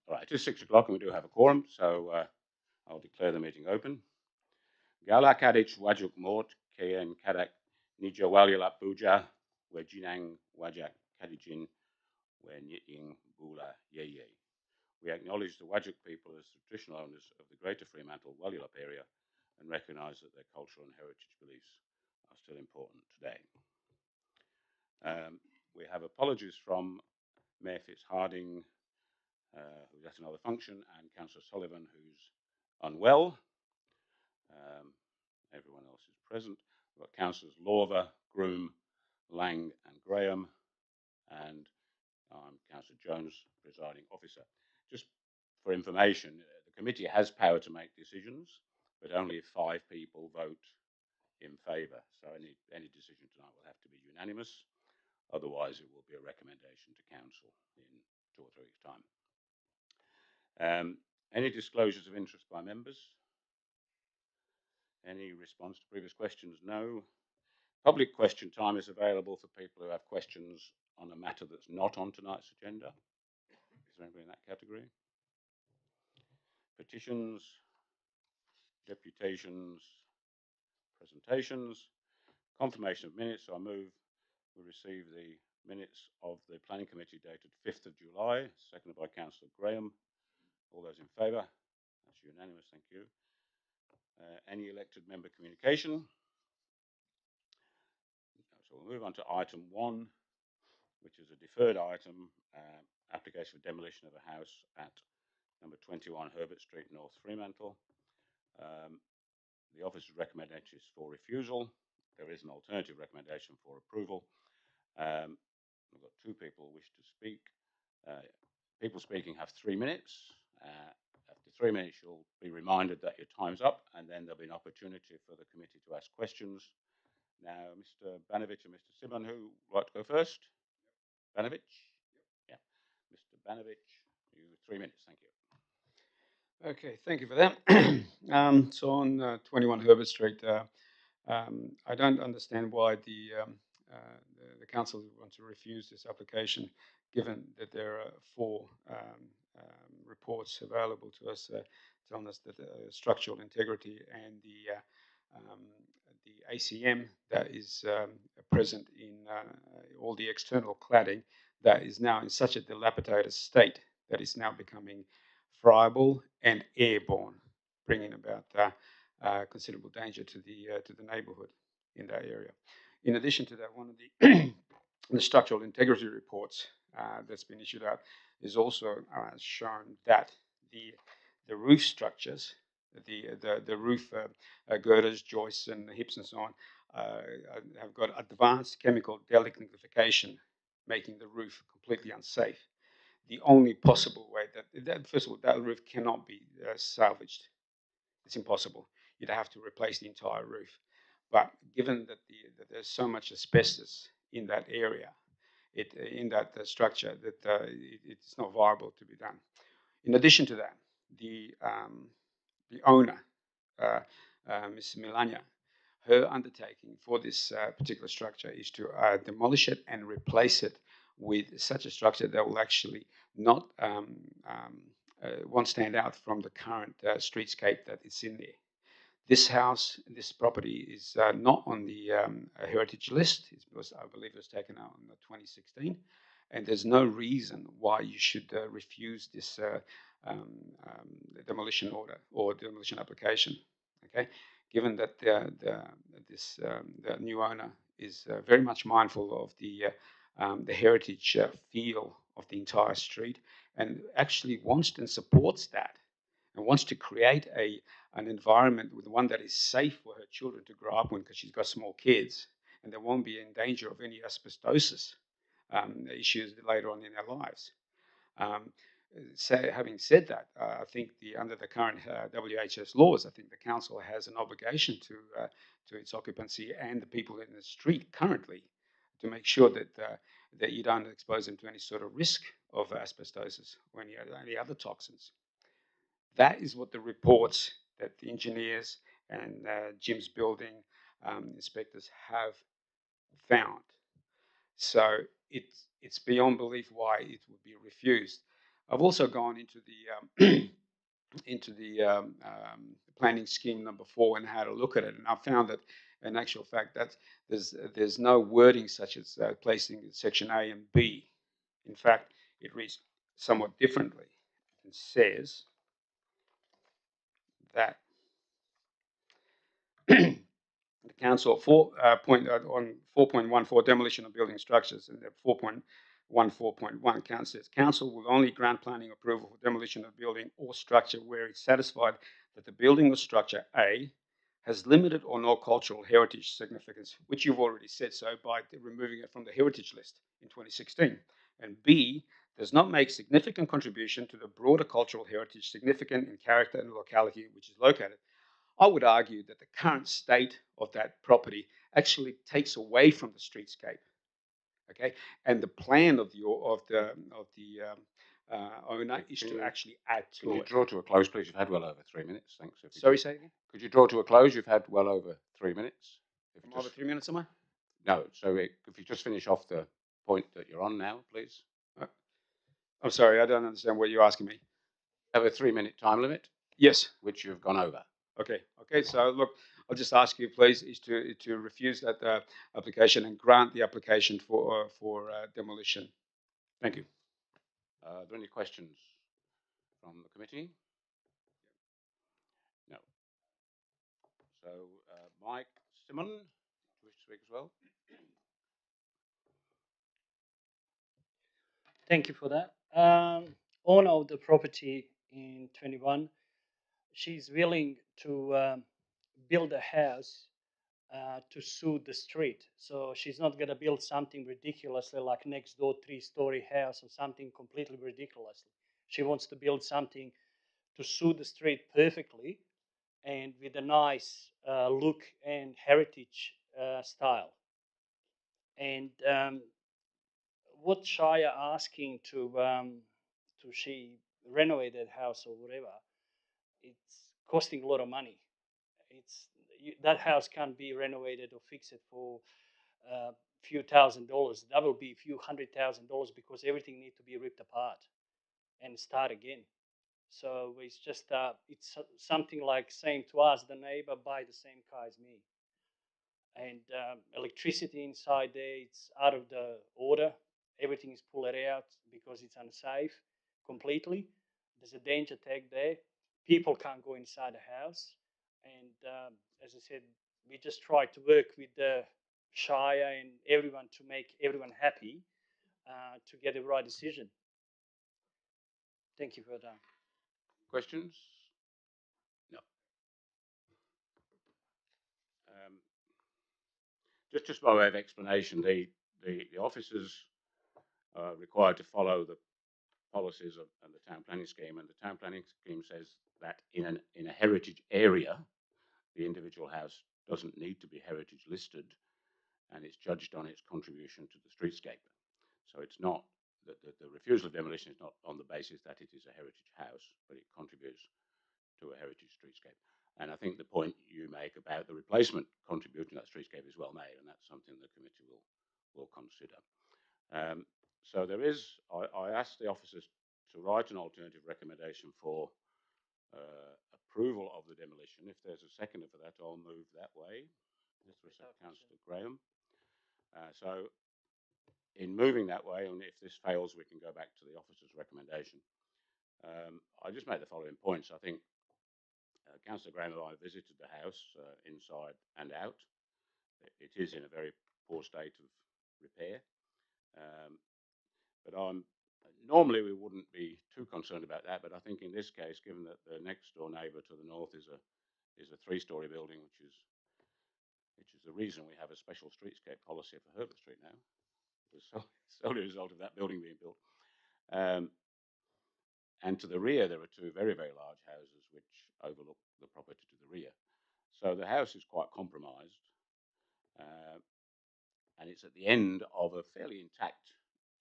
All right, it is 6 o'clock and we do have a quorum, so I'll declare the meeting open. Gala kadich wajuk mort km kadak nija walilap buja wejinang wajak kadijin wenying bula yeye. We acknowledge the Wajak people as the traditional owners of the Greater Fremantle Walyalup area and recognise that their cultural and heritage beliefs are still important today. We have apologies from Mayor Fitzharding, who's at another function, and Councillor Sullivan, who's unwell. Everyone else is present. We've got Councillors Lorver, Groom, Lang, and Graham, and I'm Councillor Jones, presiding officer. Just for information, the committee has power to make decisions, but only if 5 people vote in favour. So any decision tonight will have to be unanimous. Otherwise, it will be a recommendation to council in 2 or 3 weeks' time. Any disclosures of interest by members? Any response to previous questions? No. Public question time is available for people who have questions on a matter that's not on tonight's agenda. Is there anybody in that category? Petitions, deputations, presentations, confirmation of minutes. So I move we receive the minutes of the Planning Committee dated 5th of July, seconded by Councillor Graham. All those in favour? That's unanimous, thank you. Any elected member communication? So we'll move on to item 1, which is a deferred item, application for demolition of a house at number 21 Herbert Street, North Fremantle. The officer's recommendation is for refusal. There is an alternative recommendation for approval. We've got 2 people who wish to speak. People speaking have 3 minutes. After 3 minutes, you'll be reminded that your time's up, and then there'll be an opportunity for the committee to ask questions. Now, Mr. Banovich and Mr. Simon, who would like to go first? Banovich? Yeah. Mr. Banovich, you 3 minutes, thank you. Okay, thank you for that. So on 21 Herbert Street, I don't understand why the council wants to refuse this application, given that there are 4 reports available to us telling us that the structural integrity and the ACM that is present in all the external cladding that is now in such a dilapidated state that is now becoming friable and airborne, bringing about considerable danger to the neighbourhood in that area. In addition to that, one of the structural integrity reports that's been issued out is also shown that the roof structures, the roof girders, joists, and hips, and so on, have got advanced chemical delignification, making the roof completely unsafe. The only possible way that first of all, that roof cannot be salvaged. It's impossible. You'd have to replace the entire roof. But given that there's so much asbestos in that area, in that structure, that it's not viable to be done. In addition to that, the owner, Ms. Milania, her undertaking for this particular structure is to demolish it and replace it with such a structure that will actually not won't stand out from the current streetscape that is in there. This house, this property is not on the heritage list. I believe it was taken out in 2016, and there's no reason why you should refuse this demolition order or demolition application. Okay, given that the new owner is very much mindful of the heritage feel of the entire street, and actually wants and supports that, and wants to create an environment with one that is safe for her children to grow up in, because she's got small kids, and they won't be in danger of any asbestosis issues later on in their lives. So having said that, I think under the current WHS laws, I think the council has an obligation to its occupancy and the people in the street currently to make sure that you don't expose them to any sort of risk of asbestosis or any other toxins. That is what the reports that the engineers and Jim's building inspectors have found. So it's beyond belief why it would be refused. I've also gone into the into the planning scheme number 4 and had a look at it, and I found that, in actual fact, that there's no wording such as placing section A and B. In fact, it reads somewhat differently and says that the council on 4.14 demolition of building structures, and 4.14.1 council says council will only grant planning approval for demolition of building or structure where it's satisfied that the building or structure A has limited or no cultural heritage significance, which you've already said so by removing it from the heritage list in 2016, and B does not make significant contribution to the broader cultural heritage significant in character and locality which is located. I would argue that the current state of that property actually takes away from the streetscape. Okay, and the plan of the owner is to actually add to it. Could you draw to a close, please? You've had well over 3 minutes. Thanks. Sorry, say again. Could you draw to a close? You've had well over 3 minutes. Am I over 3 minutes, am I? No. So if you just finish off the point that you're on now, please. I'm sorry, I don't understand what you're asking me. Have a 3-minute time limit. Yes. Which you've gone over. Okay. Okay. So look, I'll just ask you, please, is to refuse that application and grant the application for demolition. Thank you. Are there any questions from the committee? No. So, Mike Simon, do you wish to speak as well? Thank you for that. Owner of the property in 21, she's willing to build a house to suit the street. So she's not going to build something ridiculously like next door 3-story house or something completely ridiculous. She wants to build something to suit the street perfectly and with a nice look and heritage style. And what Shire asking to she renovate that house or whatever, it's costing a lot of money. That house can't be renovated or fixed for a few $1,000s. That will be a few $100,000 because everything needs to be ripped apart and start again. So it's just it's something like saying to us, the neighbor, buy the same car as me. And electricity inside there, it's out of the order. Everything is pulled out because it's unsafe completely. There's a danger tag there. People can't go inside the house. And as I said, we just try to work with the Shire and everyone to make everyone happy to get the right decision. Thank you for that. Questions? No. Just by way of explanation, the officers are required to follow the policies of the town planning scheme, and the town planning scheme says that in a heritage area, the individual house doesn't need to be heritage listed, and it's judged on its contribution to the streetscape. So it's not that the refusal of demolition is not on the basis that it is a heritage house, but it contributes to a heritage streetscape. And I think the point you make about the replacement contributing to that streetscape is well made, and that's something the committee will consider. So there is, I asked the officers to write an alternative recommendation for approval of the demolition. If there's a seconder for that, I'll move that way. With respect, Councillor Graham. So in moving that way, and if this fails, we can go back to the officer's recommendation. I just make the following points. I think Councillor Graham and I visited the house inside and out. It is in a very poor state of repair. But normally we wouldn't be too concerned about that. But I think in this case, given that the next door neighbour to the north is a 3-story building, which is the reason we have a special streetscape policy for Herbert Street now, it's solely a result of that building being built. And to the rear, there are 2 very, very large houses which overlook the property to the rear. So the house is quite compromised, and it's at the end of a fairly intact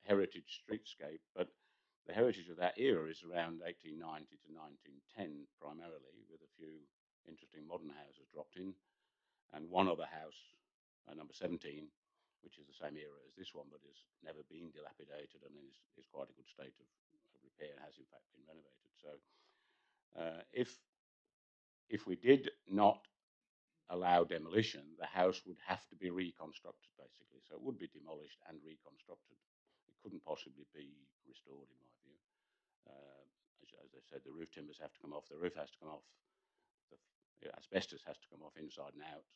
heritage streetscape, but the heritage of that era is around 1890 to 1910 primarily, with a few interesting modern houses dropped in, and one other house, number 17, which is the same era as this one, but has never been dilapidated and is quite a good state of repair and has in fact been renovated. So if we did not allow demolition, the house would have to be reconstructed basically. So it would be demolished and reconstructed. It couldn't possibly be restored, in my view. As I said, the roof timbers have to come off, the roof has to come off, the asbestos has to come off inside and out.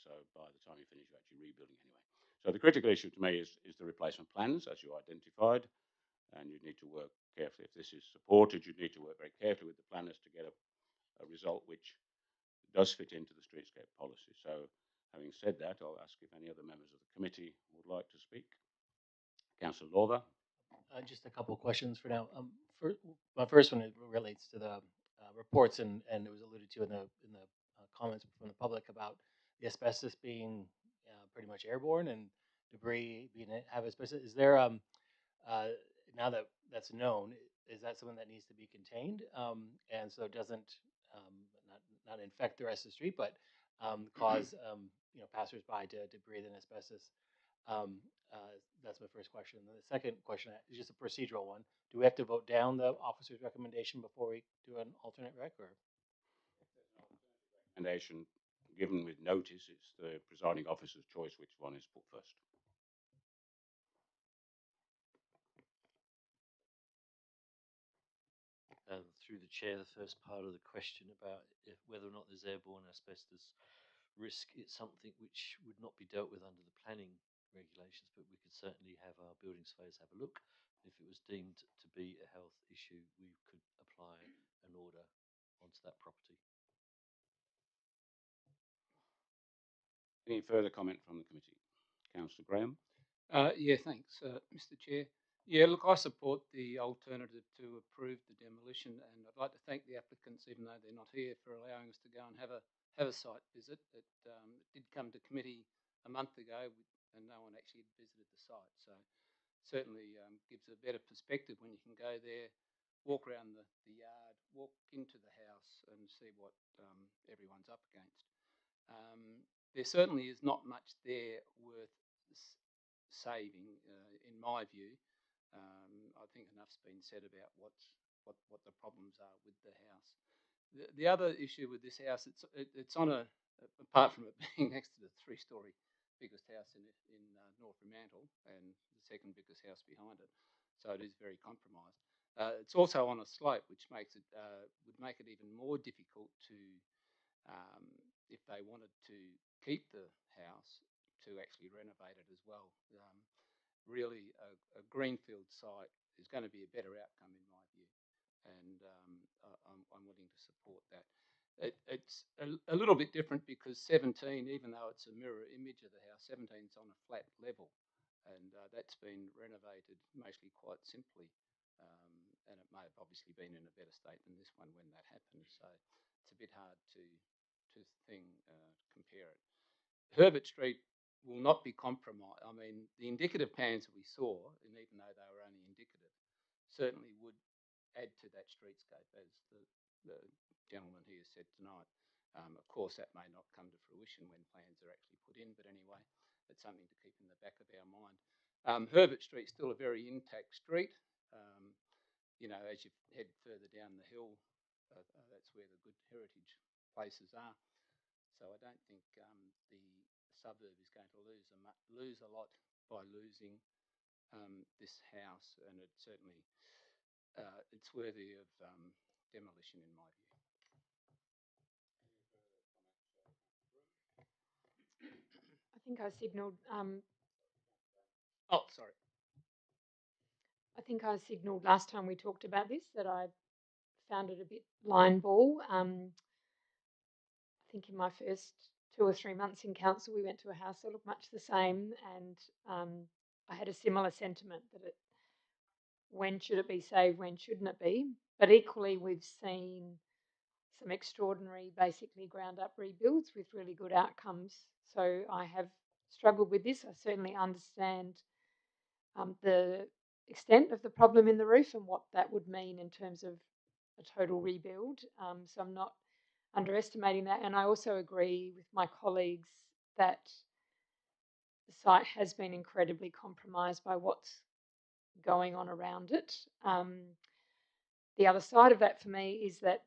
So by the time you finish, you're actually rebuilding anyway. So the critical issue to me is the replacement plans, as you identified, and you need to work carefully. If this is supported, you need to work very carefully with the planners to get a result which does fit into the streetscape policy. So having said that, I'll ask if any other members of the committee would like to speak. Councillor Lawther. Just a couple of questions for now. My first one relates to the reports, and it was alluded to in the comments from the public about the asbestos being pretty much airborne and debris being have asbestos. Is there now that that's known, is that something that needs to be contained, and so it doesn't not infect the rest of the street, but cause passersby to breathe in asbestos? That's my first question. And the second question is just a procedural one. Do we have to vote down the officer's recommendation before we do an alternate rec? Or Recommendation given with notice, it's the presiding officer's choice which one is put first. Through the chair, the first part of the question about whether or not there's airborne asbestos risk, it's something which would not be dealt with under the planning regulations, but we could certainly have our building surveyors have a look. If it was deemed to be a health issue, we could apply an order onto that property. Any further comment from the committee? Councillor Graham. Yeah, thanks, Mr. Chair. Yeah, look, I support the alternative to approve the demolition, and I'd like to thank the applicants, even though they're not here, for allowing us to go and have a site visit. It did come to committee a month ago, and no one actually had visited the site. So certainly gives a better perspective when you can go there, walk around the yard, walk into the house, and see what everyone's up against. There certainly is not much there worth saving, in my view. I think enough's been said about what the problems are with the house. The other issue with this house, it's on apart from it being next to the 3-story biggest house in North Fremantle and the second biggest house behind it, so it is very compromised. It's also on a slope, which makes it would make it even more difficult to, if they wanted to keep the house, to actually renovate it as well. Really, a greenfield site is going to be a better outcome in my view, and I'm willing to support that. It's a little bit different because 17, even though it's a mirror image of the house, 17 is on a flat level, and that's been renovated mostly quite simply, and it may have obviously been in a better state than this one when that happened, so it's a bit hard to compare it. Herbert Street will not be compromised. I mean, the indicative plans that we saw, and even though they were only indicative, certainly would add to that streetscape, as the gentleman here said tonight. Of course, that may not come to fruition when plans are actually put in, but anyway, it's something to keep in the back of our mind. Herbert Street's still a very intact street. As you head further down the hill, that's where the good heritage places are. So I don't think the suburb is going to lose a lot by losing this house, and it certainly it's worthy of demolition in my view. I think I signalled. Oh, sorry. I think I signalled last time we talked about this that I found it a bit line ball. I think in my first 2 or 3 months in council, we went to a house that looked much the same, and I had a similar sentiment that when should it be saved, when shouldn't it be? But equally, we've seen some extraordinary, basically ground up rebuilds with really good outcomes. So I have struggled with this. I certainly understand the extent of the problem in the roof and what that would mean in terms of a total rebuild. So I'm not underestimating that. And I also agree with my colleagues that the site has been incredibly compromised by what's going on around it. The other side of that for me is that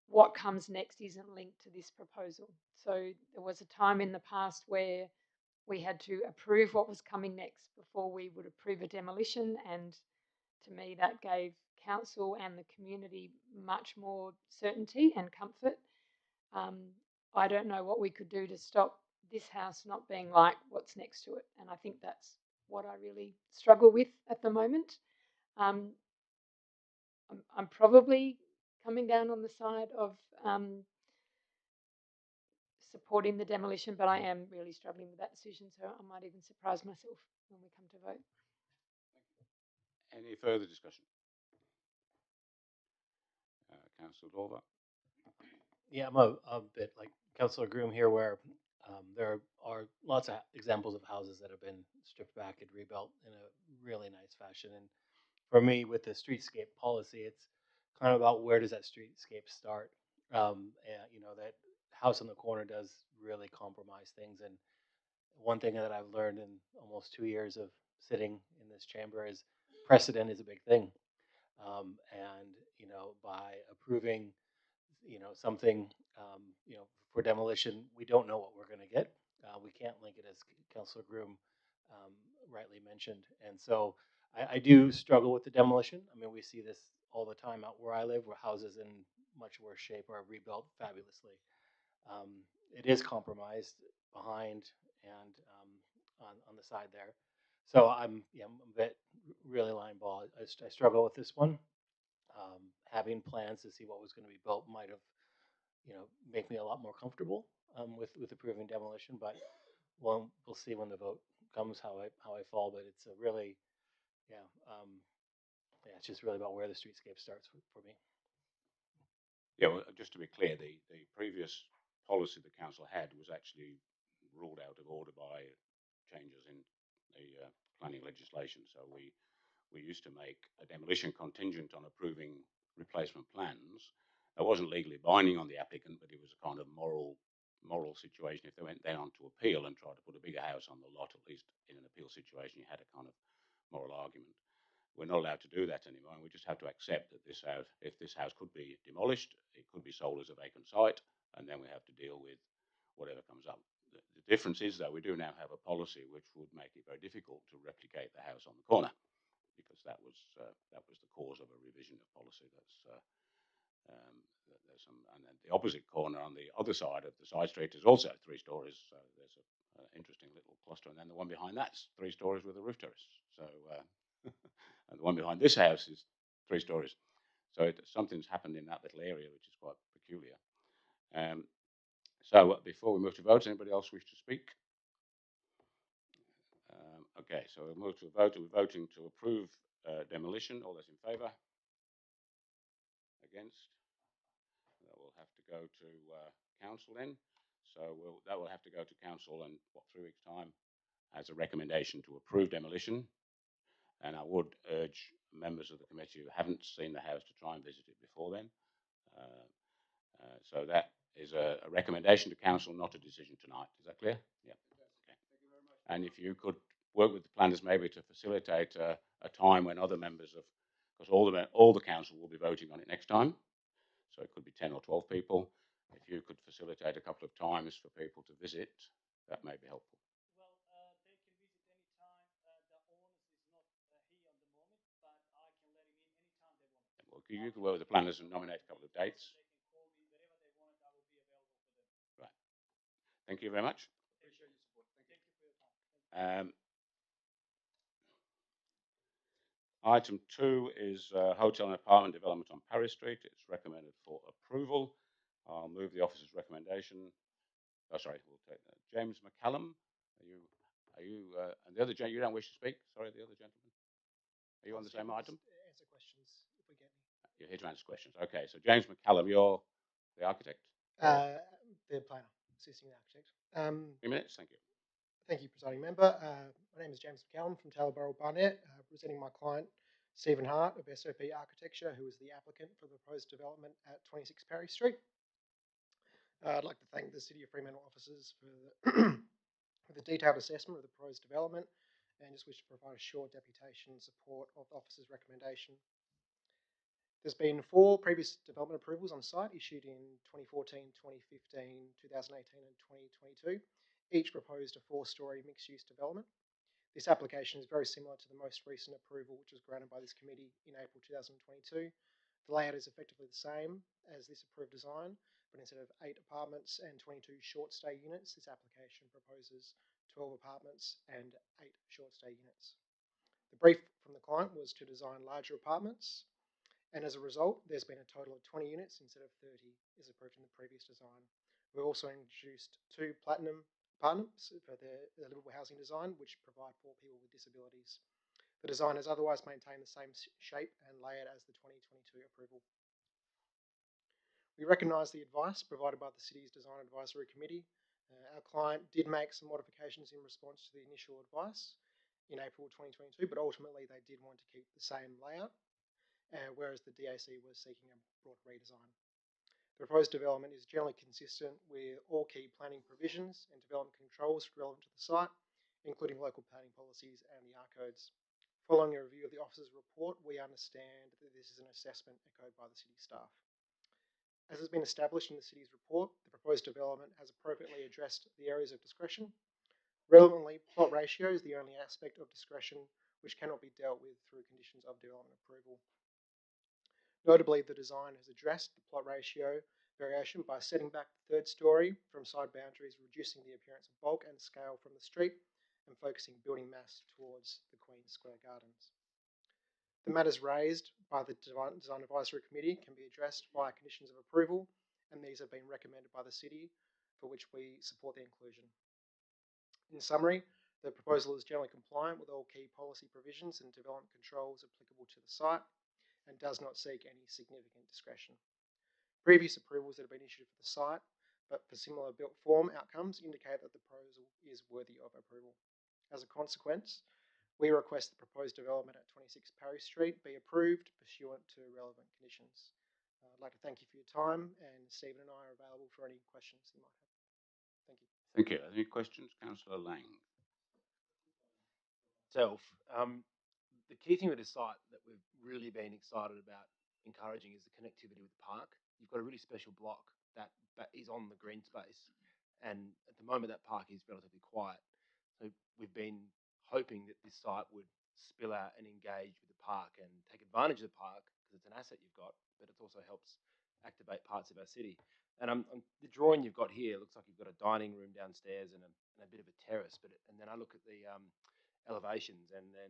what comes next isn't linked to this proposal. So there was a time in the past where we had to approve what was coming next before we would approve a demolition, and to me that gave council and the community much more certainty and comfort. I don't know what we could do to stop this house not being like what's next to it, and I think that's what I really struggle with at the moment. I'm probably coming down on the side of supporting the demolition, but I am really struggling with that decision, so I might even surprise myself when we come to vote. Any further discussion? Councillor Dorver. Yeah, I'm a bit like Councillor Groom here, where there are lots of examples of houses that have been stripped back and rebuilt in a really nice fashion. And for me, with the streetscape policy, it's kind of about where does that streetscape start. And you know, that house on the corner does really compromise things. And one thing that I've learned in almost 2 years of sitting in this chamber is precedent is a big thing. And you know, by approving, you know, something, you know, for demolition, we don't know what we're going to get. We can't link it, as Councillor Groom rightly mentioned. And so I do struggle with the demolition. I mean, we see this all the time out where I live, where houses in much worse shape are rebuilt fabulously. It is compromised behind and on the side there. So I'm a bit really line ball. I struggle with this one. Having plans to see what was going to be built might have, you know, make me a lot more comfortable with approving demolition. But we'll see when the vote comes how I fall. But it's a really, yeah, it's just really about where the streetscape starts for me. Yeah, well, just to be clear, the previous policy the council had was actually ruled out of order by changes in the planning legislation. So we used to make a demolition contingent on approving replacement plans. That wasn't legally binding on the applicant, but it was a kind of moral situation. If they went down to appeal and tried to put a bigger house on the lot, at least in an appeal situation, you had a kind of moral argument. We're not allowed to do that anymore, and we just have to accept that this house, if this house could be demolished, it could be sold as a vacant site, and then we have to deal with whatever comes up. The difference is, though, we do now have a policy which would make it very difficult to replicate the house on the corner, because that was the cause of a revision of policy. There's some, and then the opposite corner on the other side of the side street is also 3 stories. So there's an interesting little cluster, and then the one behind that's 3 stories with a roof terrace. So and the one behind this house is 3 stories. So something's happened in that little area which is quite peculiar. So before we move to vote, anybody else wish to speak? Okay, so we'll move to a vote. We're voting to approve demolition. All those in favour? Against? That will have to go to council then. So that will have to go to council in 3 weeks' time as a recommendation to approve demolition. And I would urge members of the committee who haven't seen the house to try and visit it before then. So that is a recommendation to council, not a decision tonight. Is that clear? Yeah. Okay. And if you could work with the planners maybe to facilitate a time when other members of, because all the council will be voting on it next time, so it could be 10 or 12 people. If you could facilitate a couple of times for people to visit, that may be helpful. Well, they can visit any time. The owner is not here at the moment, but I can let him in anytime they want. Well, you could work with the planners and nominate a couple of dates. They can call me whenever they want. I will be available for them. Right. Thank you very much. Appreciate your support. Thank you for your time. Item 2 is hotel and apartment development on Parry Street. It's recommended for approval. I'll move the officer's recommendation. Oh, sorry, we'll take that. James McCallum, are you, and the other gentleman, you don't wish to speak? Sorry, the other gentleman. Are you on the same item? Answer questions if we get any. You're here to answer questions. Okay, so James McCallum, you're the architect? The planner, assisting the architect. 3 minutes, thank you. Thank you, presiding member. My name is James McCallum from Talborough Barnett, representing my client Stephen Hart of SOP Architecture, who is the applicant for the proposed development at 26 Parry Street. I'd like to thank the City of Fremantle officers for the, for the detailed assessment of the proposed development and just wish to provide a short deputation in support of the officer's recommendation. There's been 4 previous development approvals on site issued in 2014, 2015, 2018 and 2022. Each proposed a 4-storey mixed-use development. This application is very similar to the most recent approval, which was granted by this committee in April 2022. The layout is effectively the same as this approved design, but instead of 8 apartments and 22 short stay units, this application proposes 12 apartments and 8 short stay units. The brief from the client was to design larger apartments, and as a result, there's been a total of 20 units instead of 30 as approved in the previous design. We've also introduced 2 platinum apartments for the livable housing design, which provide for people with disabilities. The design has otherwise maintained the same shape and layout as the 2022 approval. We recognise the advice provided by the City's Design Advisory Committee. Our client did make some modifications in response to the initial advice in April 2022, but ultimately they did want to keep the same layout, whereas the DAC was seeking a broad redesign. The proposed development is generally consistent with all key planning provisions and development controls relevant to the site, including local planning policies and the R codes. Following a review of the officer's report, we understand that this is an assessment echoed by the city staff. As has been established in the city's report, the proposed development has appropriately addressed the areas of discretion. Relevantly, plot ratio is the only aspect of discretion which cannot be dealt with through conditions of development approval. Notably, the design has addressed the plot ratio variation by setting back the 3rd storey from side boundaries, reducing the appearance of bulk and scale from the street, and focusing building mass towards the Queen Square Gardens. The matters raised by the Design Advisory Committee can be addressed via conditions of approval, and these have been recommended by the City, for which we support the inclusion. In summary, the proposal is generally compliant with all key policy provisions and development controls applicable to the site, and does not seek any significant discretion. Previous approvals that have been issued for the site, but for similar built form outcomes, indicate that the proposal is worthy of approval. As a consequence, we request the proposed development at 26 Parry Street be approved pursuant to relevant conditions. I'd like to thank you for your time, and Stephen and I are available for any questions you might have. Thank you. Thank you. Any questions? Councillor Lang. The key thing with this site that we've really been excited about encouraging is the connectivity with the park. You've got a really special block that is on the green space, and at the moment that park is relatively quiet. So we've been hoping that this site would spill out and engage with the park and take advantage of the park, because it's an asset you've got, but it also helps activate parts of our city. And the drawing you've got here looks like you've got a dining room downstairs and a bit of a terrace, and then I look at the elevations, and then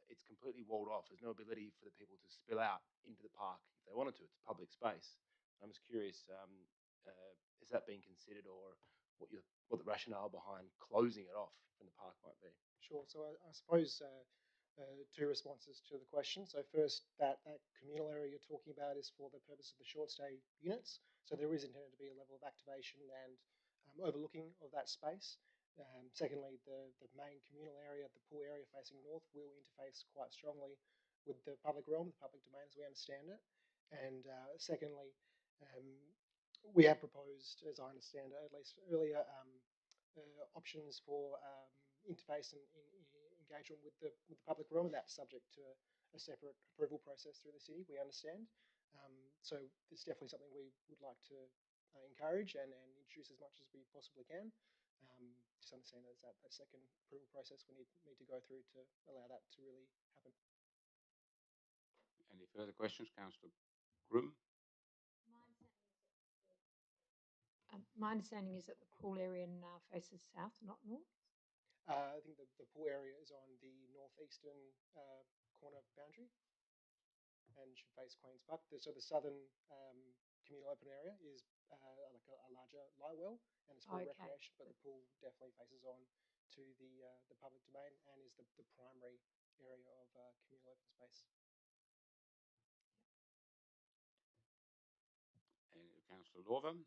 it's completely walled off. There's no ability for the people to spill out into the park if they wanted to. It's public space. I'm just curious, has that been considered, or what the rationale behind closing it off from the park might be? Sure. So I suppose 2 responses to the question. So first, that communal area you're talking about is for the purpose of the short stay units. So there is intended to be a level of activation and overlooking of that space. Secondly, the main communal area, the pool area facing north, will interface quite strongly with the public realm, the public domain as we understand it. And secondly, we have proposed, as I understand it, at least earlier, options for interface and engagement with the public realm, and that's subject to a separate approval process through the city, we understand. So it's definitely something we would like to encourage and introduce as much as we possibly can. Just understand there's that second approval process we need to go through to allow that to really happen. Any further questions? Councillor Groom. My understanding is that the pool area now faces south, not north. I think the pool area is on the northeastern corner boundary and should face Queen's Park. So the southern communal open area is like a larger light well, and it's for recreation, but the pool definitely faces on to the public domain and is the primary area of communal open space. And Councillor Lorver.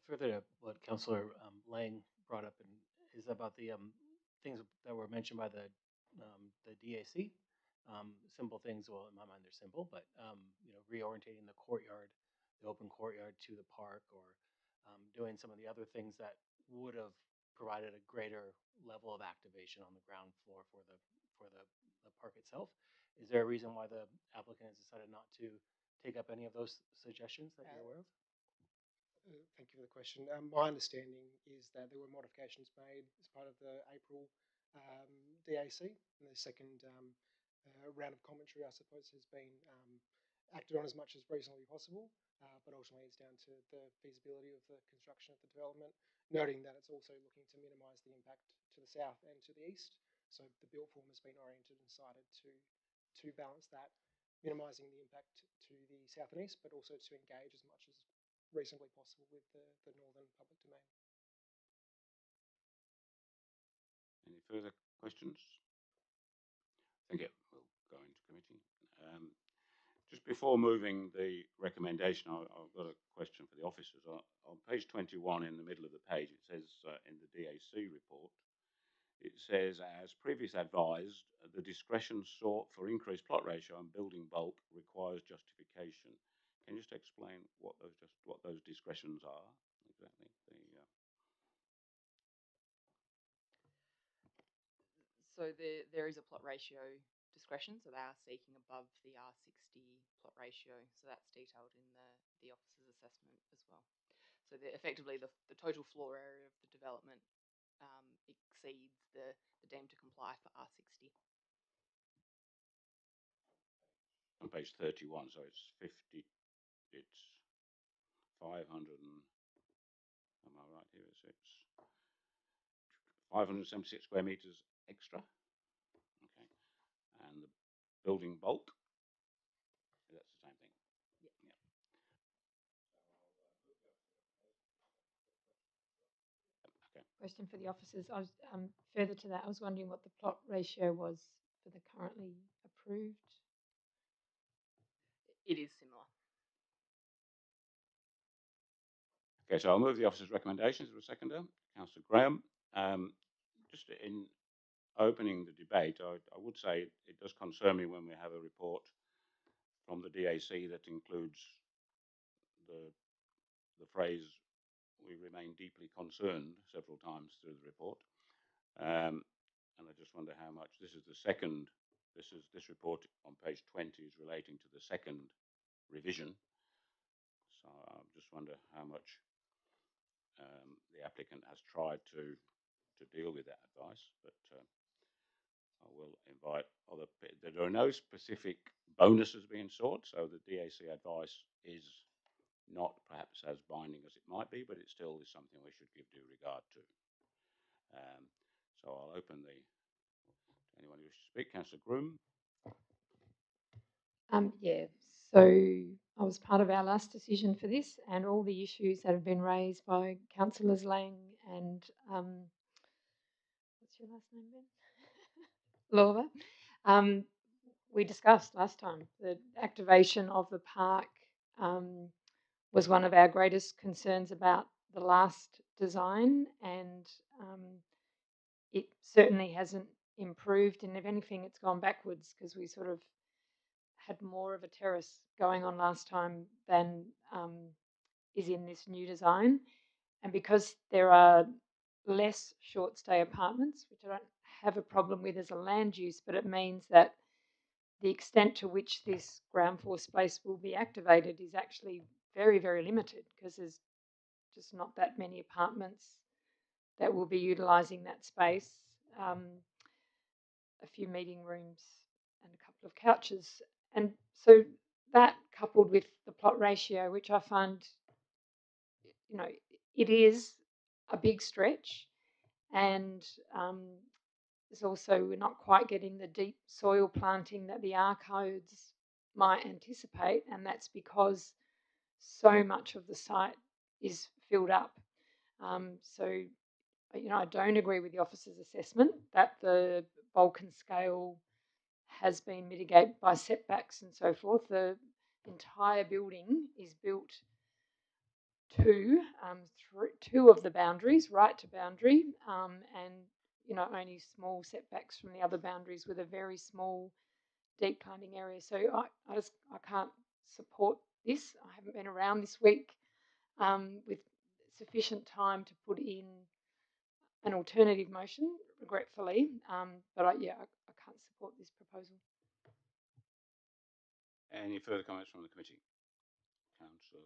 Further to what Councillor Lang brought up, is about the things that were mentioned by the DAC. Simple things. Well, in my mind, they're simple, but reorientating the courtyard, the open courtyard, to the park, or doing some of the other things that would have provided a greater level of activation on the ground floor for the park itself. Is there a reason why the applicant has decided not to take up any of those suggestions that you're aware of? Thank you for the question. My understanding is that there were modifications made as part of the April DAC, and the second round of commentary, I suppose, has been acted on as much as reasonably possible, but ultimately it's down to the feasibility of the construction of the development, noting that it's also looking to minimise the impact to the south and to the east. So the built form has been oriented and cited to balance that, minimising the impact to the south and east, but also to engage as much as reasonably possible with the northern public domain. Any further questions? Thank you. We'll go into committee. Just before moving the recommendation, I've got a question for the officers. On page 21 in the middle of the page, it says in the DAC report, it says, as previously advised, the discretion sought for increased plot ratio and building bulk requires justification. Can you just explain what those discretions are exactly? So there is a plot ratio discretion, so they are seeking above the R60 plot ratio. So that's detailed in the officer's assessment as well. So effectively the total floor area of the development exceeds the deemed to comply for R60. On page 31, so it's 50, it's 500 and, am I right here? It's 576 square metres extra. Okay. And the building bulk, that's the same thing. Yeah. Okay. Question for the officers. I was further to that. I was wondering what the plot ratio was for the currently approved. It is similar. Okay, so I'll move the officer's recommendations. For a seconder, Councillor Graham. Just in opening the debate, I would say it does concern me when we have a report from the DAC that includes the phrase "we remain deeply concerned" several times through the report, and I just wonder how much this is the second. This report on page 20 is relating to the second revision, so I just wonder how much the applicant has tried to deal with that advice, but I will invite other. There are no specific bonuses being sought, so the DAC advice is not perhaps as binding as it might be, but it still is something we should give due regard to. So I'll open anyone who wishes to speak. Councillor Groom. Yeah, so I was part of our last decision for this, and all the issues that have been raised by Councillors Lang and what's your last name, Ben? Laura. We discussed last time. The activation of the park was one of our greatest concerns about the last design, and it certainly hasn't improved, and if anything it's gone backwards, because we sort of had more of a terrace going on last time than is in this new design. And because there are less short stay apartments, which I don't have a problem with as a land use, but it means that the extent to which this ground floor space will be activated is actually very, very limited, because there's just not that many apartments that will be utilising that space. A few meeting rooms and a couple of couches. And so that, coupled with the plot ratio, which I find, it is a big stretch, and there's also, we're not quite getting the deep soil planting that the R codes might anticipate, and that's because so much of the site is filled up. So, I don't agree with the officer's assessment that the bulk and scale has been mitigated by setbacks and so forth. The entire building is built to two of the boundaries, right to boundary, and only small setbacks from the other boundaries with a very small deep planting area. So I can't support this. I haven't been around this week with sufficient time to put in an alternative motion, regretfully, but I can't support this proposal. Any further comments from the committee? Councillor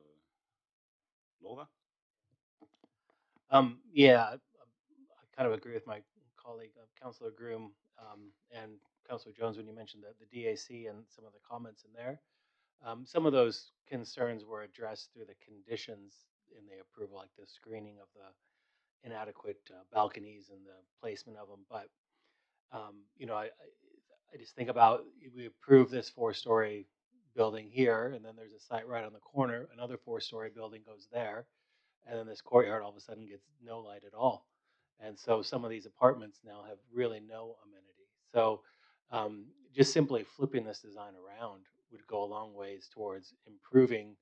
Lawler? Yeah, I kind of agree with my colleague, Councillor Groom, and Councillor Jones when you mentioned the DAC and some of the comments in there. Some of those concerns were addressed through the conditions in the approval, like the screening of the inadequate balconies and the placement of them. But you know, I just think about, we approve this 4-story building here, and then there's a site right on the corner, another 4-story building goes there, and then this courtyard all of a sudden gets no light at all. And so some of these apartments now have really no amenity. So just simply flipping this design around would go a long ways towards improving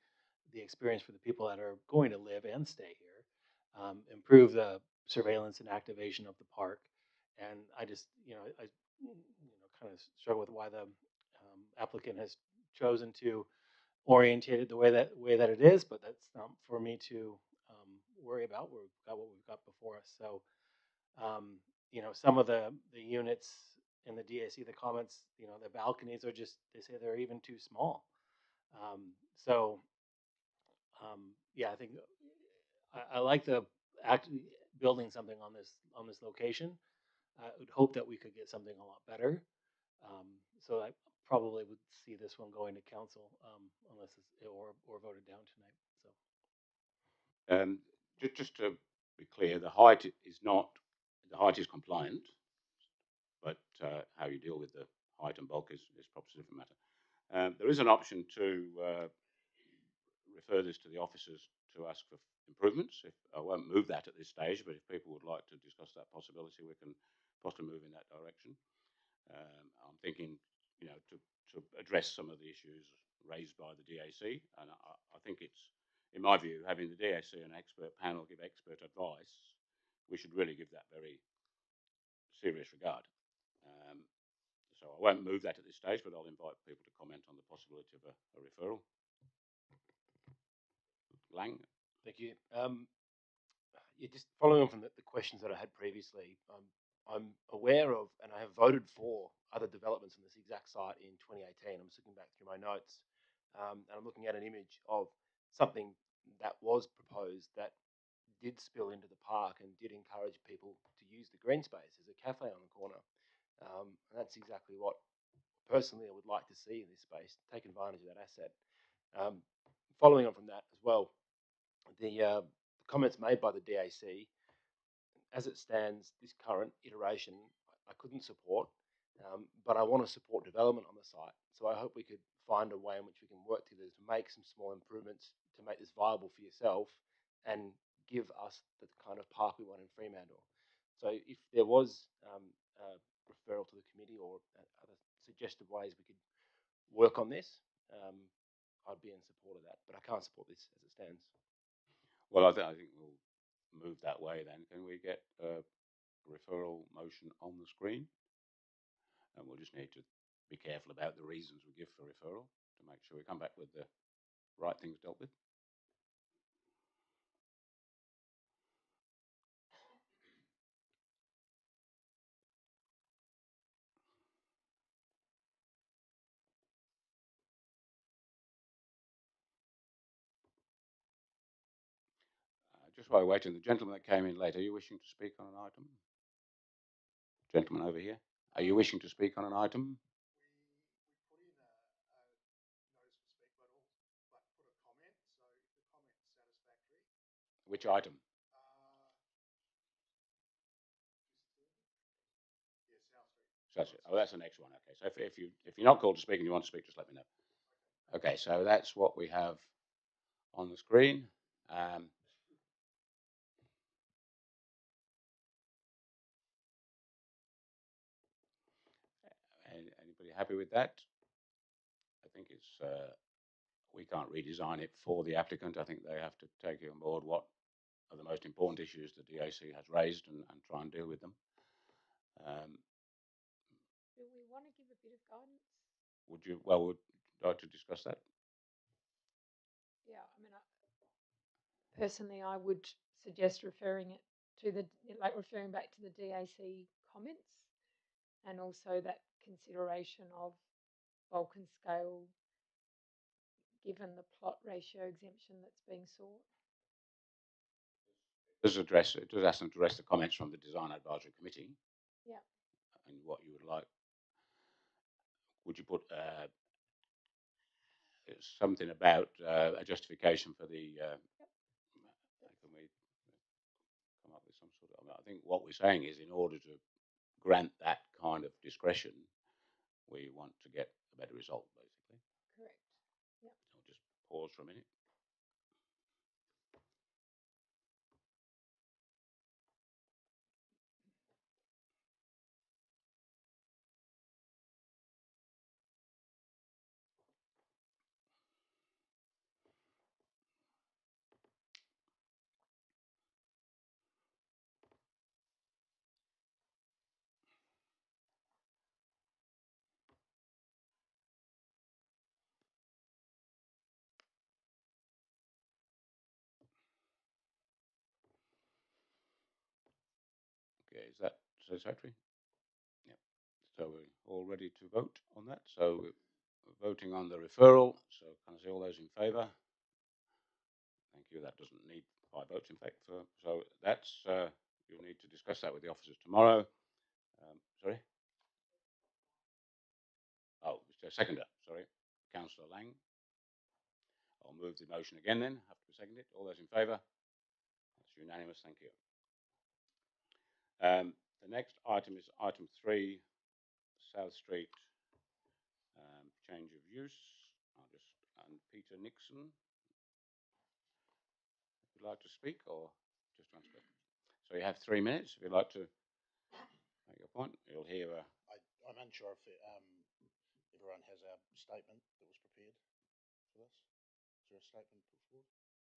the experience for the people that are going to live and stay here, improve the surveillance and activation of the park. And I just, I kind of struggle with why the applicant has chosen to orientate it the way that it is, but that's not for me to worry about. We've got what we've got before us. So, some of the units in the DAC, the comments, the balconies are just, they say they're even too small. So, yeah, I think I like the building something on this location. I would hope that we could get something a lot better. So I probably would see this one going to council unless it's or voted down tonight. So Just to be clear, the height is compliant, but how you deal with the height and bulk is perhaps a different matter. There is an option to refer this to the officers to ask for improvements. I won't move that at this stage, but if people would like to discuss that possibility, we can possibly move in that direction. I'm thinking, to address some of the issues raised by the DAC, and I think it's, in my view, having the DAC and expert panel give expert advice, we should really give that very serious regard. So I won't move that at this stage, but I'll invite people to comment on the possibility of a referral. Lang? Thank you. Yeah, just following on from the questions that I had previously, I'm aware of, and I have voted for other developments on this exact site in 2018. I'm just looking back through my notes, and I'm looking at an image of something that was proposed that did spill into the park and did encourage people to use the green space as a cafe on the corner. And that's exactly what, personally, I would like to see in this space, take advantage of that asset. Following on from that as well, the comments made by the DAC, as it stands, this current iteration, I couldn't support, but I want to support development on the site. So I hope we could find a way in which we can work together to make some small improvements to make this viable for yourself and give us the kind of park we want in Fremantle. So if there was a referral to the committee or other suggested ways we could work on this, I'd be in support of that. But I can't support this as it stands. Well, I think we'll move that way then. Can we get a referral motion on the screen? And we'll just need to be careful about the reasons we give for referral to make sure we come back with the right things dealt with. Just while waiting, the gentleman that came in late, are you wishing to speak on an item? Gentleman over here, are you wishing to speak on an item? Which item? Oh, that's the next one. Okay, so if you're not called to speak and you want to speak, just let me know. Okay, so that's what we have on the screen. Anybody happy with that? I think it's we can't redesign it for the applicant. I think they have to take on board what are the most important issues the DAC has raised and try and deal with them. Do we want to give a bit of guidance? Would you like to discuss that? Yeah, I mean, personally, I would suggest referring it to the, like referring back to the DAC comments, and also that consideration of Vulcan scale given the plot ratio exemption that's being sought. It does ask them to address the comments from the Design Advisory Committee. Yeah. And what you would like. Would you put something about a justification for the? Can we come up with some sort of? I think what we're saying is, in order to grant that kind of discretion, we want to get a better result, basically. Correct. Yeah. I'll just pause for a minute. Okay, is that satisfactory? Yep. So we're all ready to vote on that. So we're voting on the referral. So can I see all those in favour? Thank you. That doesn't need 5 votes, in fact. So that's you'll need to discuss that with the officers tomorrow. Sorry. Oh, Mr. Seconder. Sorry, Councillor Lang. I'll move the motion again. Then have to second it. All those in favour? That's unanimous. Thank you. The next item is item 3, South Street change of use. And Peter Nixon. Would you like to speak or just answer questions? So you have 3 minutes. If you'd like to make your point, you'll hear. I'm unsure if everyone has a statement that was prepared for this. Is there a statement put forward?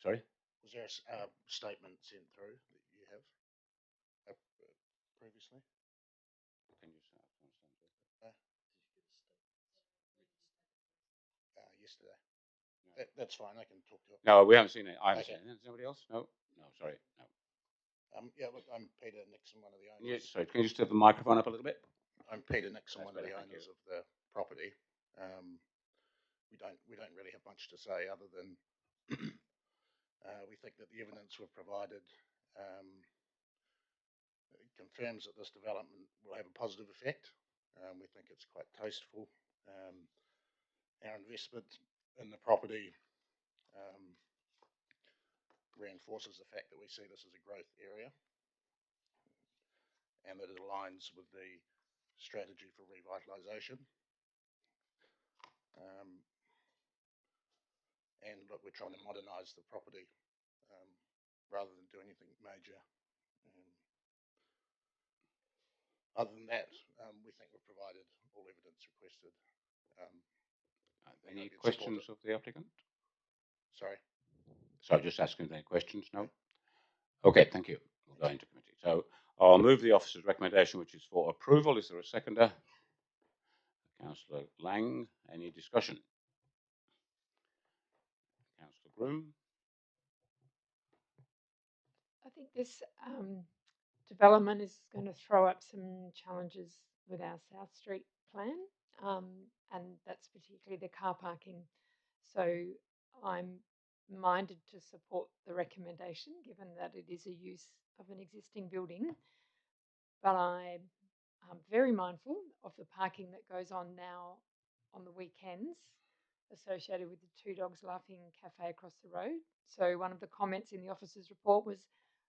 Sorry? Was there a statement sent through that you have previously? Can you say? Yesterday. No. That's fine. I can talk to it. No, we haven't seen it. I haven't seen it. Is anybody else? No. No. Sorry. No. Yeah, look, I'm Peter Nixon, one of the owners. Yeah, sorry, can you just have the microphone up a little bit? I'm Peter Nixon, one of the better, owners of the property. We don't really have much to say other than we think that the evidence we've provided confirms that this development will have a positive effect. We think it's quite tasteful. Our investment in the property reinforces the fact that we see this as a growth area and that it aligns with the strategy for revitalisation. And look, we're trying to modernise the property rather than do anything major. Other than that, we think we've provided all evidence requested. Any questions of the applicant? Sorry? So just asking any questions? No? Okay, thank you. We'll go into committee. So I'll move the officer's recommendation, which is for approval. Is there a seconder? Councillor Lang. Any discussion? Councillor Groom. I think this development is going to throw up some challenges with our South Street plan, and that's particularly the car parking. So I'm minded to support the recommendation, given that it is a use of an existing building. But I'm very mindful of the parking that goes on now on the weekends associated with the Two Dogs Laughing Cafe across the road. So one of the comments in the officer's report was,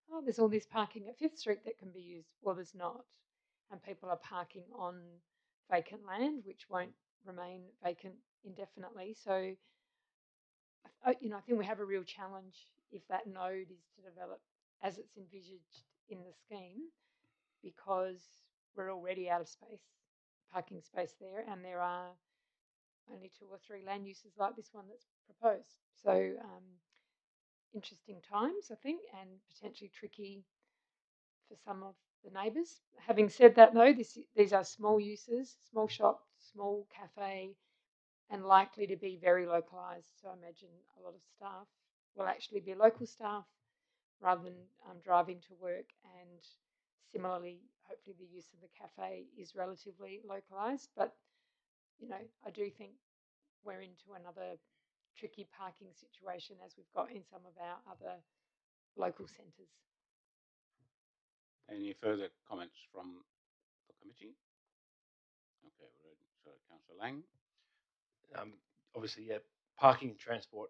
oh, there's all this parking at 5th Street that can be used. Well, there's not. And people are parking on vacant land, which won't remain vacant indefinitely. So, I think we have a real challenge if that node is to develop as it's envisaged in the scheme, because we're already out of parking space there, and there are only 2 or 3 land uses like this one that's proposed. So interesting times, I think, and potentially tricky for some of the neighbours. Having said that, though, these are small uses, small shop, small cafe, and likely to be very localised. So I imagine a lot of staff will actually be local staff rather than driving to work. And similarly, hopefully the use of the cafe is relatively localised. But, you know, I do think we're into another tricky parking situation as we've got in some of our other local centres. Any further comments from the committee? Okay, we're ready. So, Councillor Lang. Obviously, yeah, parking and transport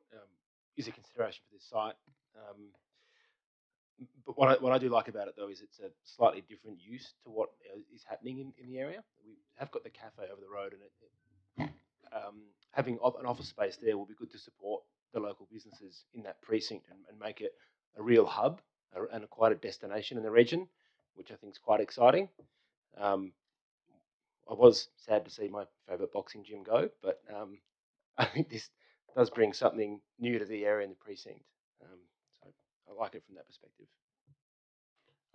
is a consideration for this site. But what I do like about it, though, is it's a slightly different use to what is happening in the area. We have got the cafe over the road, and having an office space there will be good to support the local businesses in that precinct and make it a real hub and quite a destination in the region, which I think is quite exciting. I was sad to see my favourite boxing gym go, but I think this does bring something new to the area in the precinct. So I like it from that perspective.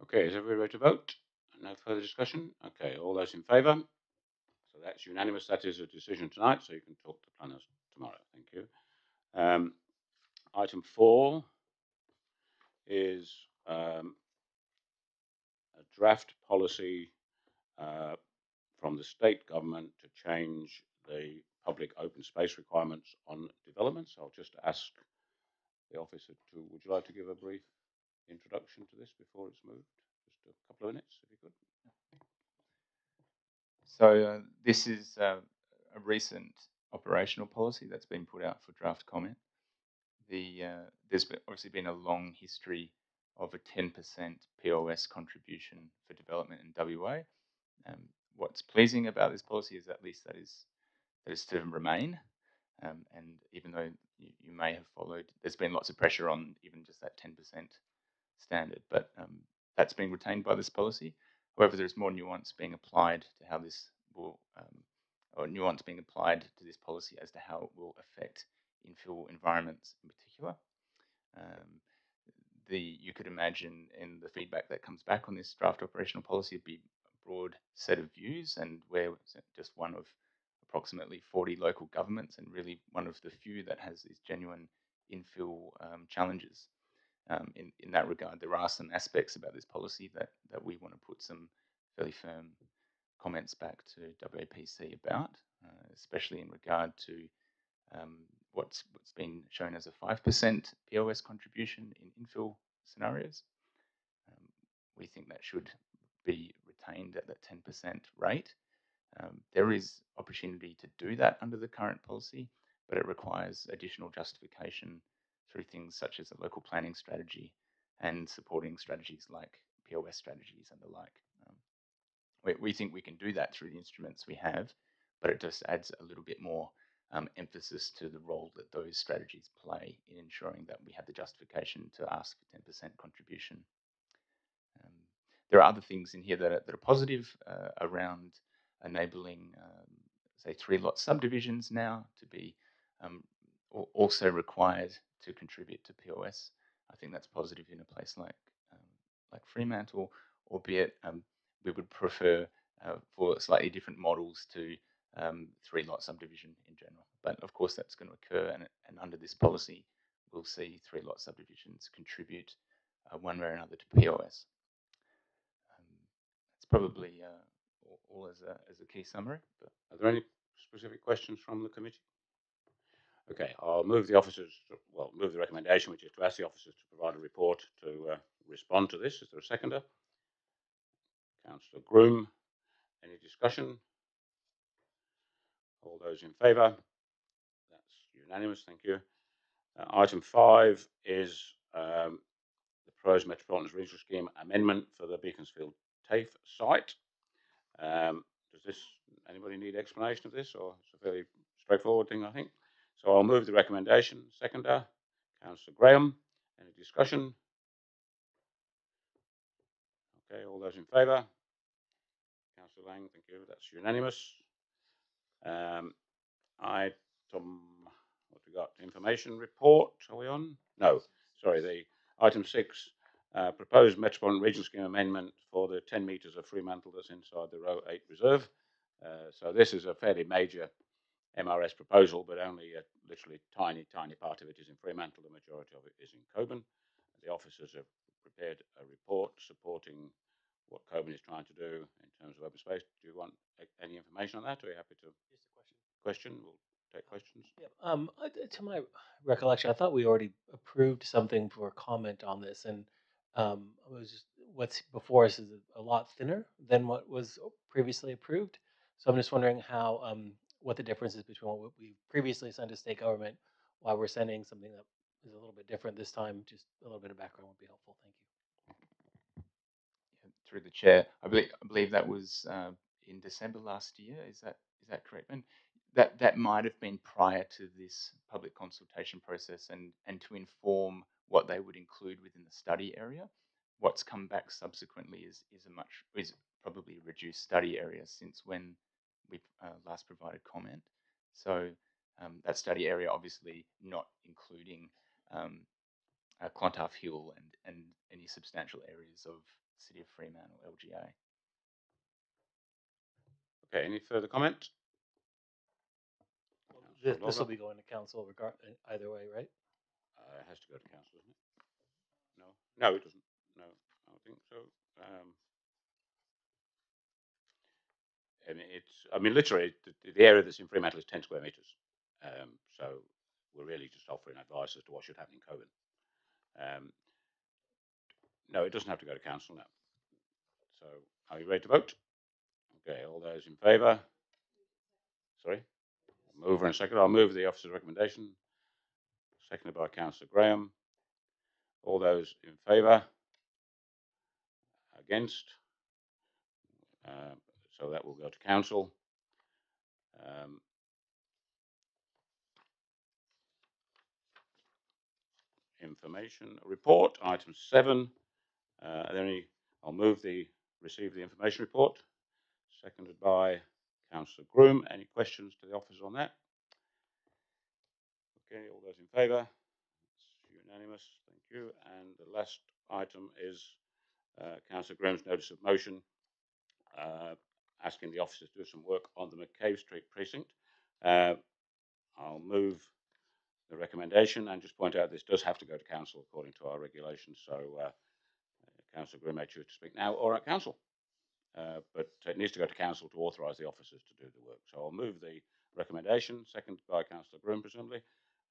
Okay, is everybody ready to vote? No further discussion? Okay, all those in favour? So that's unanimous. That is a decision tonight, so you can talk to planners tomorrow. Thank you. Item 4 is a draft policy from the state government to change the public open space requirements on developments. I'll just ask the officer to, would you like to give a brief introduction to this before it's moved? Just a couple of minutes, if you could. So this is a recent operational policy that's been put out for draft comment. There's obviously been a long history of a 10% POS contribution for development in WA. What's pleasing about this policy is at least that is to remain. And even though you may have followed, there's been lots of pressure on even just that 10% standard, but that's being retained by this policy. However, there's more nuance being applied to how this will, or nuance being applied to this policy as to how it will affect infill environments in particular. You could imagine in the feedback that comes back on this draft operational policy, it'd be a broad set of views, and we're just one of approximately 40 local governments, and really one of the few that has these genuine infill challenges. In that regard, there are some aspects about this policy that we want to put some fairly firm comments back to WAPC about, especially in regard to what's been shown as a 5% POS contribution in infill scenarios. We think that should be retained at that 10% rate. There is opportunity to do that under the current policy, but it requires additional justification through things such as a local planning strategy and supporting strategies like POS strategies and the like. We think we can do that through the instruments we have, but it just adds a little bit more emphasis to the role that those strategies play in ensuring that we have the justification to ask for 10% contribution. There are other things in here that are positive around enabling, say, 3-lot subdivisions now to be also required to contribute to POS. I think that's positive in a place like Fremantle, albeit we would prefer for slightly different models to 3-lot subdivision in general. But of course, that's going to occur, and under this policy, we'll see 3-lot subdivisions contribute one way or another to POS. That's probably all as a key summary. But are there any specific questions from the committee? Okay, I'll move the recommendation, which is to ask the officers to provide a report to respond to this. Is there a seconder? Councillor Groom. Any discussion? All those in favour? That's unanimous, thank you. Item 5 is the proposed Metropolitan Regional Scheme amendment for the Beaconsfield TAFE site. Does anybody need explanation of this, or it's a fairly straightforward thing, I think? So I'll move the recommendation. Seconder, Councillor Graham. Any discussion? Okay, all those in favour? Councillor Lang, thank you. That's unanimous. Item, what we got? Information report. Are we on? No, sorry. The item 6, proposed Metropolitan Regional Scheme amendment for the 10 metres of Fremantle that's inside the Row 8 reserve. So this is a fairly major MRS proposal, but only a literally tiny part of it is in Fremantle. The majority of it is in Cockburn. The officers have prepared a report supporting what Cockburn is trying to do in terms of open space. Do you want any information on that, or are you happy to? Just a question. Question? We'll take questions. Yep. To my recollection, I thought we already approved something for comment on this, and it was just, what's before us is a lot thinner than what was previously approved. So I'm just wondering how what the difference is between what we previously sent to state government, why we're sending something that is a little bit different this time. Just a little bit of background would be helpful. Thank you. Yeah, through the chair, I believe that was in December last year. Is that correct? And that might have been prior to this public consultation process, and to inform what they would include within the study area. What's come back subsequently is probably a reduced study area since when we've last provided comment. So that study area obviously not including Clontarf Hill and any substantial areas of City of Fremantle, LGA. Okay, any further comment? This will be going to council either way, right? It has to go to council, doesn't it? No, it doesn't. No, I don't think so. I mean, literally, the area that's in Fremantle is 10 square metres. So we're really just offering advice as to what should happen in Cockburn. No, it doesn't have to go to council now. So are you ready to vote? Okay, all those in favour? Sorry? Mover and second. I'll move the officer's recommendation. Seconded by Councillor Graham. All those in favour? Against? So that will go to council. Information report, item 7. I'll move receive the information report. Seconded by Councillor Groom. Any questions to the officers on that? Okay, all those in favour? It's unanimous. Thank you. And the last item is Councillor Groom's notice of motion asking the officers to do some work on the McCabe Street precinct. I'll move the recommendation and just point out this does have to go to council according to our regulations. So Councillor Groom may choose to speak now or at council. But it needs to go to council to authorise the officers to do the work. So I'll move the recommendation, seconded by Councillor Groom, presumably,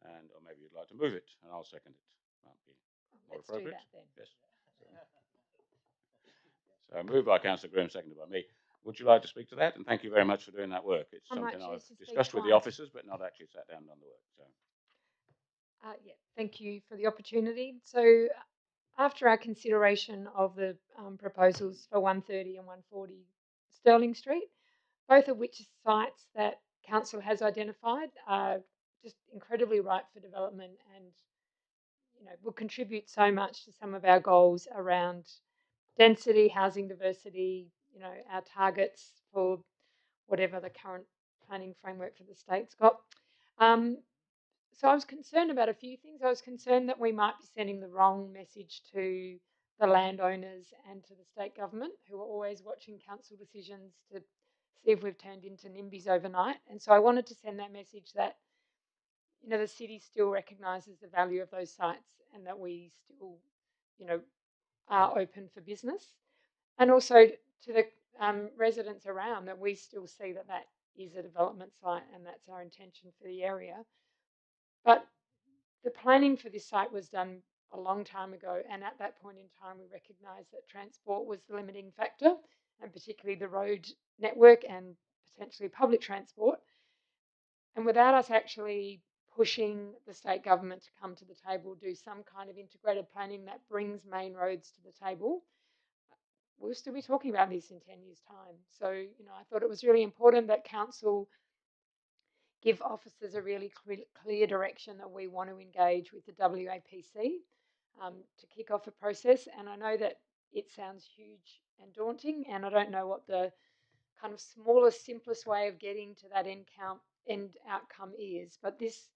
or maybe you'd like to move it, and I'll second it. Might be more Let's appropriate. do that then. Yes. So moved by Councillor Groom, seconded by me. Would you like to speak to that? And thank you very much for doing that work. It's something I've discussed with the officers, but not actually sat down and done the work. So. Yeah, thank you for the opportunity. So after our consideration of the proposals for 130 and 140 Stirling Street, both of which are sites that council has identified are just incredibly ripe for development and will contribute so much to some of our goals around density, housing diversity, our targets for whatever the current planning framework for the state's got. So I was concerned about a few things. I was concerned that we might be sending the wrong message to the landowners and to the state government, who are always watching council decisions to see if we've turned into NIMBYs overnight. And so I wanted to send that message that, the city still recognises the value of those sites and that we still, are open for business. And also to the residents around, that we still see that that is a development site and that's our intention for the area. But the planning for this site was done a long time ago, and at that point in time we recognised that transport was the limiting factor, and particularly the road network and potentially public transport. And without us actually pushing the state government to come to the table, do some kind of integrated planning that brings main roads to the table, we'll still be talking about this in 10 years' time. So, I thought it was really important that council give officers a really clear direction that we want to engage with the WAPC to kick off a process. And I know that it sounds huge and daunting, and I don't know what the kind of smallest, simplest way of getting to that end outcome is. But these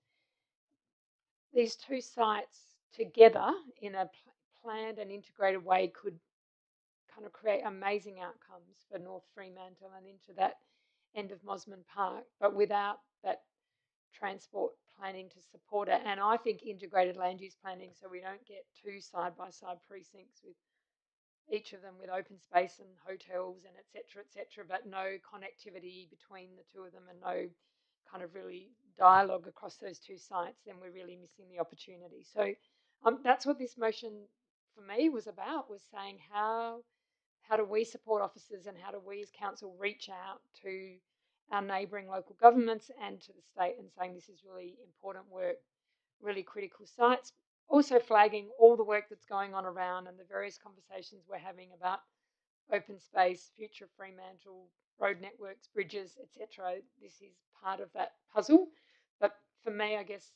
two sites together in a planned and integrated way could kind of create amazing outcomes for North Fremantle and into that end of Mosman Park, but without that transport planning to support it. And I think integrated land use planning, so we don't get two side-by-side precincts with each of them with open space and hotels and et cetera, but no connectivity between the two of them and no kind of really dialogue across those two sites, then we're really missing the opportunity. So that's what this motion for me was about, was saying how do we support officers and how do we as council reach out to our neighbouring local governments and to the state and saying this is really important work, really critical sites. Also flagging all the work that's going on around and the various conversations we're having about open space, future Fremantle, road networks, bridges, etc. This is part of that puzzle. But for me, I guess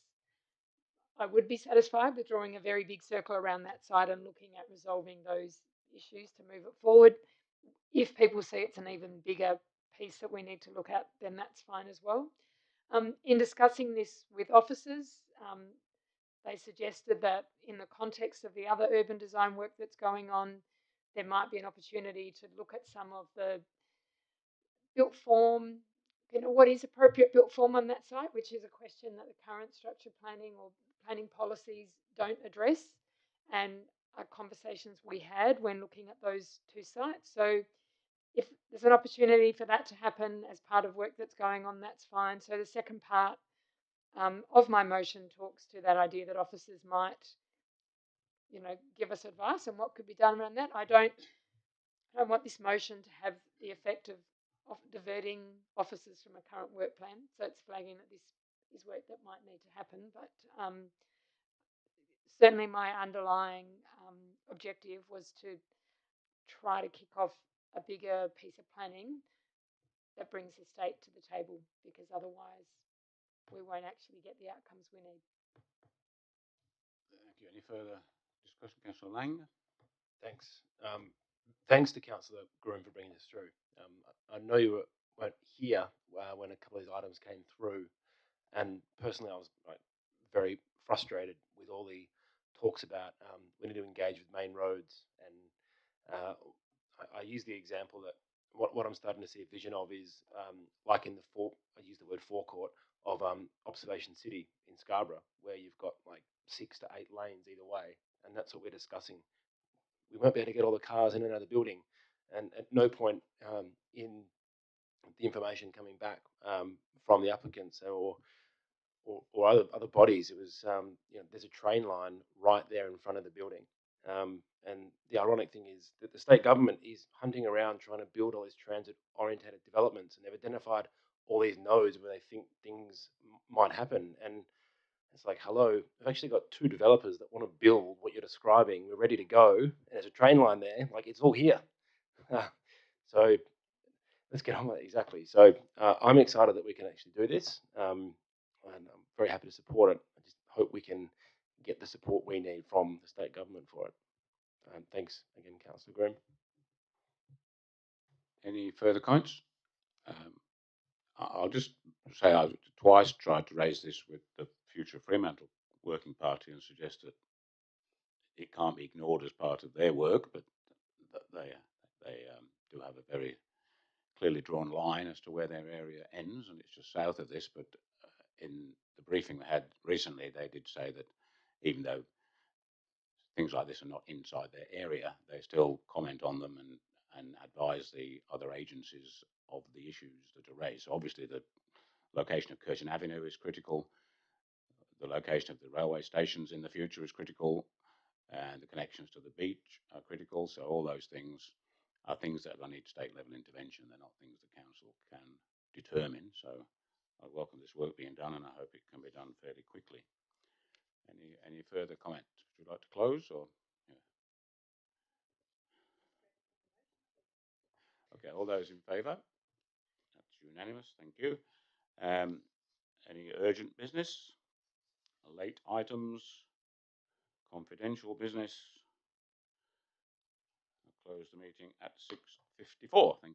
I would be satisfied with drawing a very big circle around that site and looking at resolving those issues to move it forward. If people see it's an even bigger piece that we need to look at, then that's fine as well. In discussing this with officers, they suggested that in the context of the other urban design work that's going on, there might be an opportunity to look at some of the built form, what is appropriate built form on that site, which is a question that the current structure planning or planning policies don't address, and are conversations we had when looking at those two sites. So if there's an opportunity for that to happen as part of work that's going on, that's fine. So the second part of my motion talks to that idea that officers might, give us advice on what could be done around that. I don't want this motion to have the effect of diverting officers from a current work plan. So it's flagging that this is work that might need to happen. But certainly my underlying objective was to try to kick off a bigger piece of planning that brings the state to the table, because otherwise we won't actually get the outcomes we need. Thank you. Any further discussion? Councillor Lang? Thanks. Thanks to Councillor Groom for bringing this through. I know you weren't here when a couple of these items came through, and personally I was very frustrated with all the talks about we need to engage with main roads, and I use the example that what I'm starting to see a vision of is like in I use the word forecourt of Observation City in Scarborough, where you've got like 6 to 8 lanes either way, and that's what we're discussing. We won't be able to get all the cars in and out of the building, and at no point in the information coming back from the applicants or other bodies, it was there's a train line right there in front of the building, and the ironic thing is that the state government is hunting around trying to build all these transit-orientated developments, and they've identified all these nodes where they think things might happen, and it's like, hello, we've actually got 2 developers that want to build what you're describing. We're ready to go, and there's a train line there. Like, it's all here. So let's get on with it. Exactly. So I'm excited that we can actually do this, and I'm very happy to support it. I just hope we can get the support we need from the state government for it. Thanks again, Councillor Groom. Any further comments? I'll just say I twice tried to raise this with the Future Fremantle Working Party and suggest that it can't be ignored as part of their work, but they do have a very clearly drawn line as to where their area ends, and it's just south of this. But in the briefing they had recently, they did say that even though things like this are not inside their area, they still comment on them and advise the other agencies of the issues that are raised. So obviously the location of Curtin Avenue is critical, the location of the railway stations in the future is critical, and the connections to the beach are critical. So all those things are things that will need state level intervention. They're not things the council can determine. So I welcome this work being done, and I hope it can be done fairly quickly. Any further comment? Would you like to close, or? Yeah. Okay, all those in favour? That's unanimous. Thank you. Any urgent business? Late items? Confidential business? I'll close the meeting at 6:54. Thank you.